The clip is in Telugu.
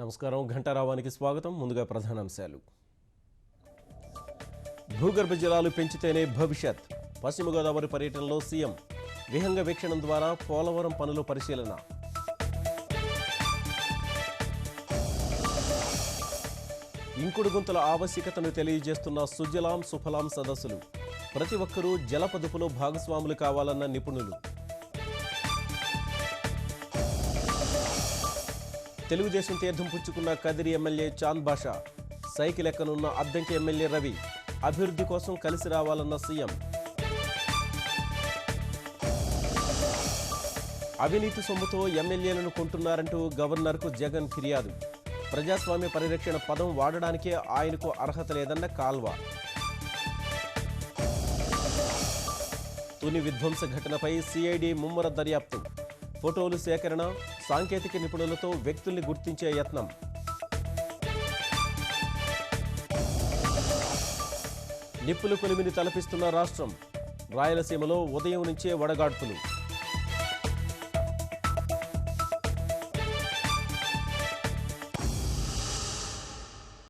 నమస్కారం. ఘంటారావానికి స్వాగతం. ముందుగా ప్రధానాంశాలు. భూగర్భ జలాలు పెంచితేనే భవిష్యత్. పశ్చిమ గోదావరి పర్యటనలో సీఎం విహంగ వీక్షణం ద్వారా పోలవరం పనుల పరిశీలన. ఇంకుడు గుంతల ఆవశ్యకతను తెలియజేస్తున్న సుజలాం సుఫలాం సదస్సులు. ప్రతి ఒక్కరూ జల పొదుపులో భాగస్వాములు కావాలన్న నిపుణులు. తెలుగుదేశం తీర్థం పుచ్చుకున్న కదిరి ఎమ్మెల్యే చాంద్ బాషా. సైకిల్ ఎక్కనున్న అద్దంకి ఎమ్మెల్యే రవి. అభివృద్ధి కోసం కలిసి రావాలన్న సీఎం. అవినీతి సొమ్ముతో ఎమ్మెల్యేలను కొంటున్నారంటూ గవర్నర్కు జగన్ ఫిర్యాదు. ప్రజాస్వామ్య పరిరక్షణ పదం వాడడానికే ఆయనకు అర్హత లేదన్న కాల్వ. తుని విధ్వంస ఘటనపై సిఐడి ముమ్మర దర్యాప్తు. ఫోటోలు సేకరణ, సాంకేతిక నిపుణులతో వ్యక్తుల్ని గుర్తించే యత్నం. నిప్పులు కొలిమిని తలపిస్తున్న రాష్ట్రం. రాయలసీమలో ఉదయం నుంచే వడగాడ్పులు.